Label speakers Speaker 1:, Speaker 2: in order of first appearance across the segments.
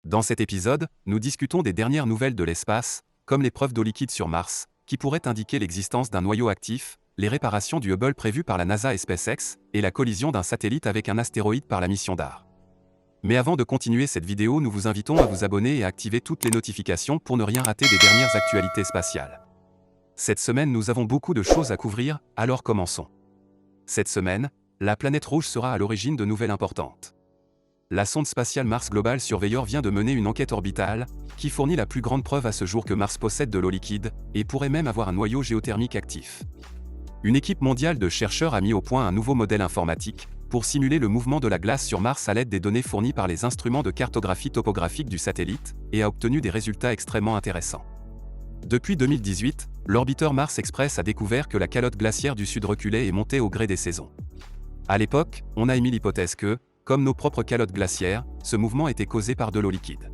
Speaker 1: Dans cet épisode, nous discutons des dernières nouvelles de l'espace, comme l'épreuve d'eau liquide sur Mars, qui pourrait indiquer l'existence d'un noyau actif, les réparations du Hubble prévues par la NASA et SpaceX, et la collision d'un satellite avec un astéroïde par la mission DART. Mais avant de continuer cette vidéo, nous vous invitons à vous abonner et à activer toutes les notifications pour ne rien rater des dernières actualités spatiales. Cette semaine, nous avons beaucoup de choses à couvrir, alors commençons. Cette semaine, la planète rouge sera à l'origine de nouvelles importantes. La sonde spatiale Mars Global Surveyor vient de mener une enquête orbitale, qui fournit la plus grande preuve à ce jour que Mars possède de l'eau liquide, et pourrait même avoir un noyau géothermique actif. Une équipe mondiale de chercheurs a mis au point un nouveau modèle informatique, pour simuler le mouvement de la glace sur Mars à l'aide des données fournies par les instruments de cartographie topographique du satellite, et a obtenu des résultats extrêmement intéressants. Depuis 2018, l'orbiteur Mars Express a découvert que la calotte glaciaire du Sud reculait et montait au gré des saisons. À l'époque, on a émis l'hypothèse que, comme nos propres calottes glaciaires, ce mouvement était causé par de l'eau liquide.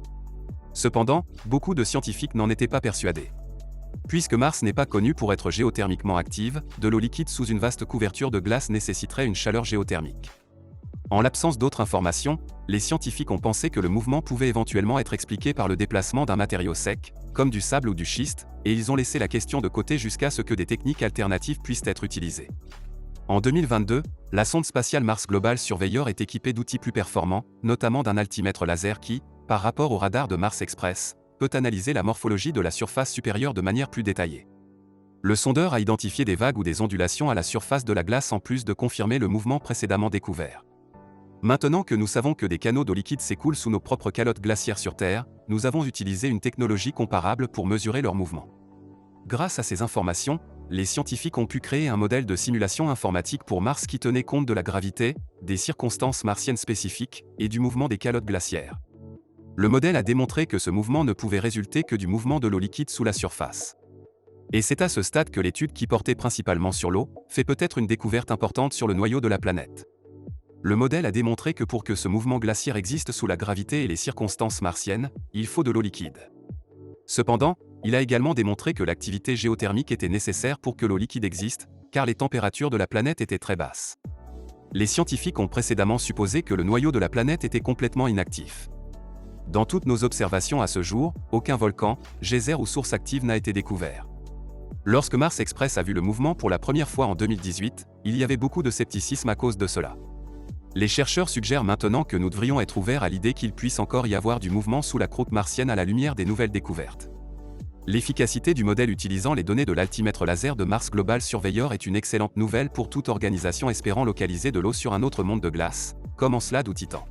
Speaker 1: Cependant, beaucoup de scientifiques n'en étaient pas persuadés. Puisque Mars n'est pas connu pour être géothermiquement active, de l'eau liquide sous une vaste couverture de glace nécessiterait une chaleur géothermique. En l'absence d'autres informations, les scientifiques ont pensé que le mouvement pouvait éventuellement être expliqué par le déplacement d'un matériau sec, comme du sable ou du schiste, et ils ont laissé la question de côté jusqu'à ce que des techniques alternatives puissent être utilisées. En 2022, la sonde spatiale Mars Global Surveyor est équipée d'outils plus performants, notamment d'un altimètre laser qui, par rapport au radar de Mars Express, peut analyser la morphologie de la surface supérieure de manière plus détaillée. Le sondeur a identifié des vagues ou des ondulations à la surface de la glace en plus de confirmer le mouvement précédemment découvert. Maintenant que nous savons que des canaux d'eau liquide s'écoulent sous nos propres calottes glaciaires sur Terre, nous avons utilisé une technologie comparable pour mesurer leur mouvement. Grâce à ces informations, les scientifiques ont pu créer un modèle de simulation informatique pour Mars qui tenait compte de la gravité, des circonstances martiennes spécifiques et du mouvement des calottes glaciaires. Le modèle a démontré que ce mouvement ne pouvait résulter que du mouvement de l'eau liquide sous la surface. Et c'est à ce stade que l'étude qui portait principalement sur l'eau, fait peut-être une découverte importante sur le noyau de la planète. Le modèle a démontré que pour que ce mouvement glaciaire existe sous la gravité et les circonstances martiennes, il faut de l'eau liquide. Cependant, il a également démontré que l'activité géothermique était nécessaire pour que l'eau liquide existe, car les températures de la planète étaient très basses. Les scientifiques ont précédemment supposé que le noyau de la planète était complètement inactif. Dans toutes nos observations à ce jour, aucun volcan, geyser ou source active n'a été découvert. Lorsque Mars Express a vu le mouvement pour la première fois en 2018, il y avait beaucoup de scepticisme à cause de cela. Les chercheurs suggèrent maintenant que nous devrions être ouverts à l'idée qu'il puisse encore y avoir du mouvement sous la croûte martienne à la lumière des nouvelles découvertes. L'efficacité du modèle utilisant les données de l'altimètre laser de Mars Global Surveyor est une excellente nouvelle pour toute organisation espérant localiser de l'eau sur un autre monde de glace, comme Encelade ou Titan.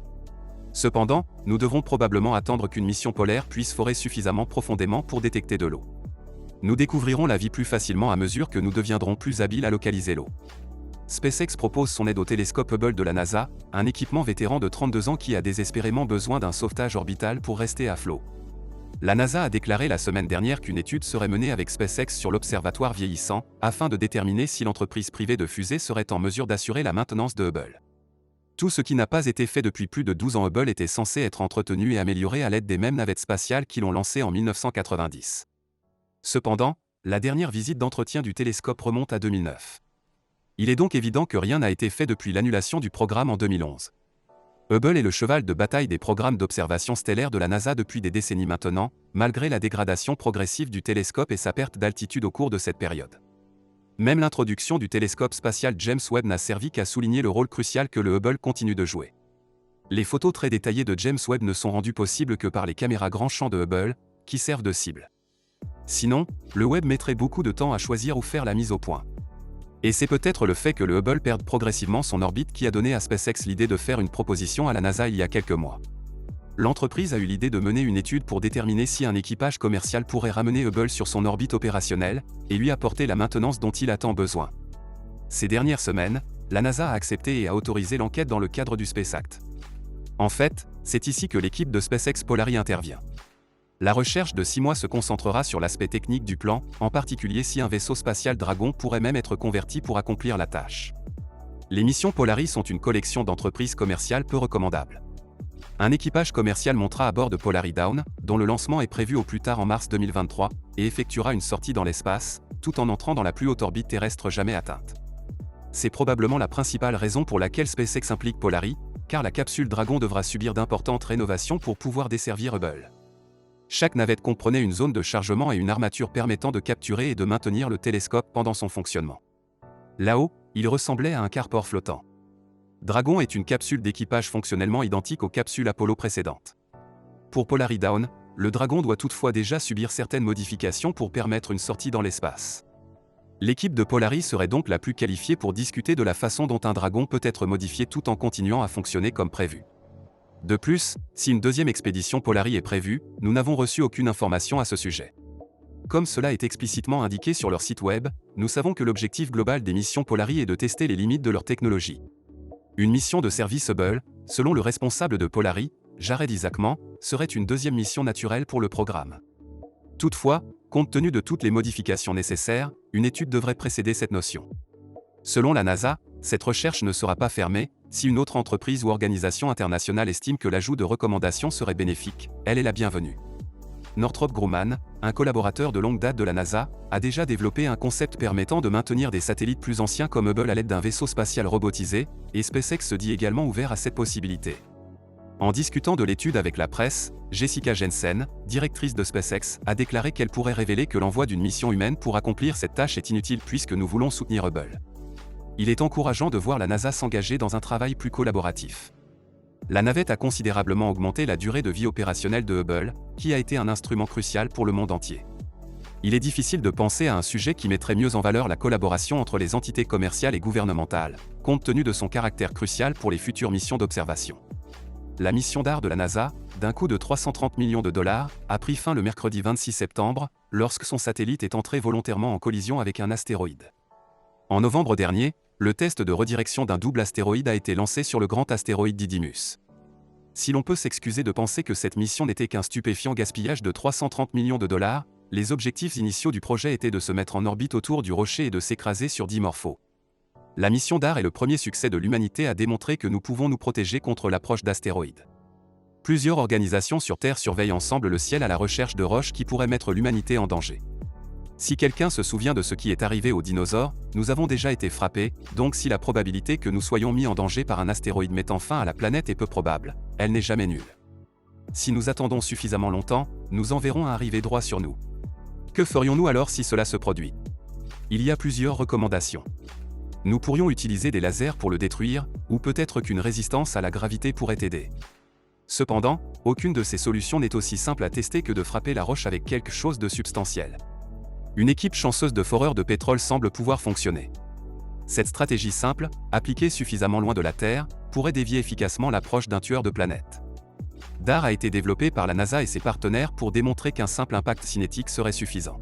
Speaker 1: Cependant, nous devrons probablement attendre qu'une mission polaire puisse forer suffisamment profondément pour détecter de l'eau. Nous découvrirons la vie plus facilement à mesure que nous deviendrons plus habiles à localiser l'eau. SpaceX propose son aide au télescope Hubble de la NASA, un équipement vétéran de 32 ans qui a désespérément besoin d'un sauvetage orbital pour rester à flot. La NASA a déclaré la semaine dernière qu'une étude serait menée avec SpaceX sur l'observatoire vieillissant, afin de déterminer si l'entreprise privée de fusées serait en mesure d'assurer la maintenance de Hubble. Tout ce qui n'a pas été fait depuis plus de 12 ans. Hubble était censé être entretenu et amélioré à l'aide des mêmes navettes spatiales qui l'ont lancé en 1990. Cependant, la dernière visite d'entretien du télescope remonte à 2009. Il est donc évident que rien n'a été fait depuis l'annulation du programme en 2011. Hubble est le cheval de bataille des programmes d'observation stellaire de la NASA depuis des décennies maintenant, malgré la dégradation progressive du télescope et sa perte d'altitude au cours de cette période. Même l'introduction du télescope spatial James Webb n'a servi qu'à souligner le rôle crucial que le Hubble continue de jouer. Les photos très détaillées de James Webb ne sont rendues possibles que par les caméras grand champ de Hubble, qui servent de cible. Sinon, le Webb mettrait beaucoup de temps à choisir ou faire la mise au point. Et c'est peut-être le fait que le Hubble perde progressivement son orbite qui a donné à SpaceX l'idée de faire une proposition à la NASA il y a quelques mois. L'entreprise a eu l'idée de mener une étude pour déterminer si un équipage commercial pourrait ramener Hubble sur son orbite opérationnelle et lui apporter la maintenance dont il a tant besoin. Ces dernières semaines, la NASA a accepté et a autorisé l'enquête dans le cadre du Space Act. En fait, c'est ici que l'équipe de SpaceX Polari intervient. La recherche de 6 mois se concentrera sur l'aspect technique du plan, en particulier si un vaisseau spatial Dragon pourrait même être converti pour accomplir la tâche. Les missions Polari sont une collection d'entreprises commerciales peu recommandables. Un équipage commercial montera à bord de Polari Dawn, dont le lancement est prévu au plus tard en mars 2023, et effectuera une sortie dans l'espace, tout en entrant dans la plus haute orbite terrestre jamais atteinte. C'est probablement la principale raison pour laquelle SpaceX implique Polari, car la capsule Dragon devra subir d'importantes rénovations pour pouvoir desservir Hubble. Chaque navette comprenait une zone de chargement et une armature permettant de capturer et de maintenir le télescope pendant son fonctionnement. Là-haut, il ressemblait à un carport flottant. Dragon est une capsule d'équipage fonctionnellement identique aux capsules Apollo précédentes. Pour Polari Dawn, le Dragon doit toutefois déjà subir certaines modifications pour permettre une sortie dans l'espace. L'équipe de Polari serait donc la plus qualifiée pour discuter de la façon dont un Dragon peut être modifié tout en continuant à fonctionner comme prévu. De plus, si une deuxième expédition Polari est prévue, nous n'avons reçu aucune information à ce sujet. Comme cela est explicitement indiqué sur leur site web, nous savons que l'objectif global des missions Polari est de tester les limites de leur technologie. Une mission de service Hubble, selon le responsable de Polari, Jared Isaacman, serait une deuxième mission naturelle pour le programme. Toutefois, compte tenu de toutes les modifications nécessaires, une étude devrait précéder cette notion. Selon la NASA, cette recherche ne sera pas fermée. Si une autre entreprise ou organisation internationale estime que l'ajout de recommandations serait bénéfique, elle est la bienvenue. Northrop Grumman, un collaborateur de longue date de la NASA, a déjà développé un concept permettant de maintenir des satellites plus anciens comme Hubble à l'aide d'un vaisseau spatial robotisé, et SpaceX se dit également ouvert à cette possibilité. En discutant de l'étude avec la presse, Jessica Jensen, directrice de SpaceX, a déclaré qu'elle pourrait révéler que l'envoi d'une mission humaine pour accomplir cette tâche est inutile puisque nous voulons soutenir Hubble. Il est encourageant de voir la NASA s'engager dans un travail plus collaboratif. La navette a considérablement augmenté la durée de vie opérationnelle de Hubble, qui a été un instrument crucial pour le monde entier. Il est difficile de penser à un sujet qui mettrait mieux en valeur la collaboration entre les entités commerciales et gouvernementales, compte tenu de son caractère crucial pour les futures missions d'observation. La mission DAR de la NASA, d'un coût de 330 millions de dollars, a pris fin le mercredi 26 septembre, lorsque son satellite est entré volontairement en collision avec un astéroïde. En novembre dernier, le test de redirection d'un double astéroïde a été lancé sur le grand astéroïde Didymos. Si l'on peut s'excuser de penser que cette mission n'était qu'un stupéfiant gaspillage de 330 millions de dollars, les objectifs initiaux du projet étaient de se mettre en orbite autour du rocher et de s'écraser sur Dimorpho. La mission DAR est le premier succès de l'humanité à démontrer que nous pouvons nous protéger contre l'approche d'astéroïdes. Plusieurs organisations sur Terre surveillent ensemble le ciel à la recherche de roches qui pourraient mettre l'humanité en danger. Si quelqu'un se souvient de ce qui est arrivé aux dinosaures, nous avons déjà été frappés, donc si la probabilité que nous soyons mis en danger par un astéroïde mettant fin à la planète est peu probable, elle n'est jamais nulle. Si nous attendons suffisamment longtemps, nous en verrons un arriver droit sur nous. Que ferions-nous alors si cela se produit? Il y a plusieurs recommandations. Nous pourrions utiliser des lasers pour le détruire, ou peut-être qu'une résistance à la gravité pourrait aider. Cependant, aucune de ces solutions n'est aussi simple à tester que de frapper la roche avec quelque chose de substantiel. Une équipe chanceuse de foreurs de pétrole semble pouvoir fonctionner. Cette stratégie simple, appliquée suffisamment loin de la Terre, pourrait dévier efficacement l'approche d'un tueur de planète. DAR a été développé par la NASA et ses partenaires pour démontrer qu'un simple impact cinétique serait suffisant.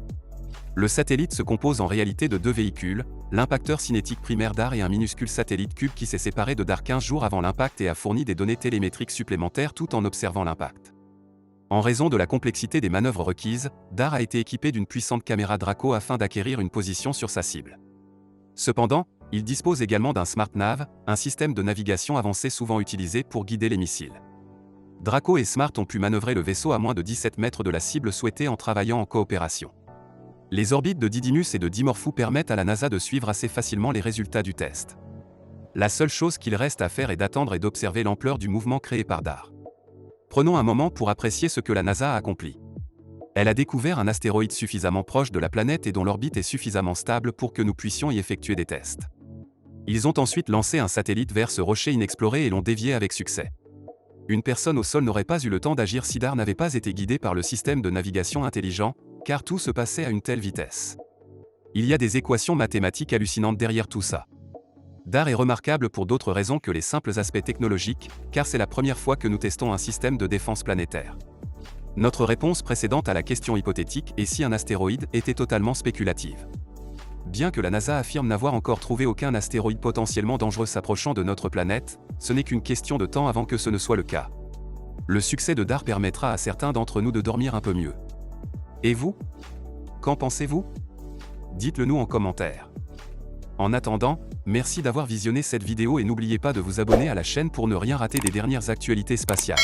Speaker 1: Le satellite se compose en réalité de deux véhicules, l'impacteur cinétique primaire DAR et un minuscule satellite Cube qui s'est séparé de DAR 15 jours avant l'impact et a fourni des données télémétriques supplémentaires tout en observant l'impact. En raison de la complexité des manœuvres requises, DAR a été équipé d'une puissante caméra Draco afin d'acquérir une position sur sa cible. Cependant, il dispose également d'un SmartNav, un système de navigation avancé souvent utilisé pour guider les missiles. Draco et Smart ont pu manœuvrer le vaisseau à moins de 17 mètres de la cible souhaitée en travaillant en coopération. Les orbites de Didymos et de Dimorpho permettent à la NASA de suivre assez facilement les résultats du test. La seule chose qu'il reste à faire est d'attendre et d'observer l'ampleur du mouvement créé par DAR. Prenons un moment pour apprécier ce que la NASA a accompli. Elle a découvert un astéroïde suffisamment proche de la planète et dont l'orbite est suffisamment stable pour que nous puissions y effectuer des tests. Ils ont ensuite lancé un satellite vers ce rocher inexploré et l'ont dévié avec succès. Une personne au sol n'aurait pas eu le temps d'agir si DAR n'avait pas été guidé par le système de navigation intelligent, car tout se passait à une telle vitesse. Il y a des équations mathématiques hallucinantes derrière tout ça. DAR est remarquable pour d'autres raisons que les simples aspects technologiques, car c'est la première fois que nous testons un système de défense planétaire. Notre réponse précédente à la question hypothétique est si un astéroïde était totalement spéculative. Bien que la NASA affirme n'avoir encore trouvé aucun astéroïde potentiellement dangereux s'approchant de notre planète, ce n'est qu'une question de temps avant que ce ne soit le cas. Le succès de DAR permettra à certains d'entre nous de dormir un peu mieux. Et vous? Qu'en pensez-vous? Dites-le nous en commentaire. En attendant, merci d'avoir visionné cette vidéo et n'oubliez pas de vous abonner à la chaîne pour ne rien rater des dernières actualités spatiales.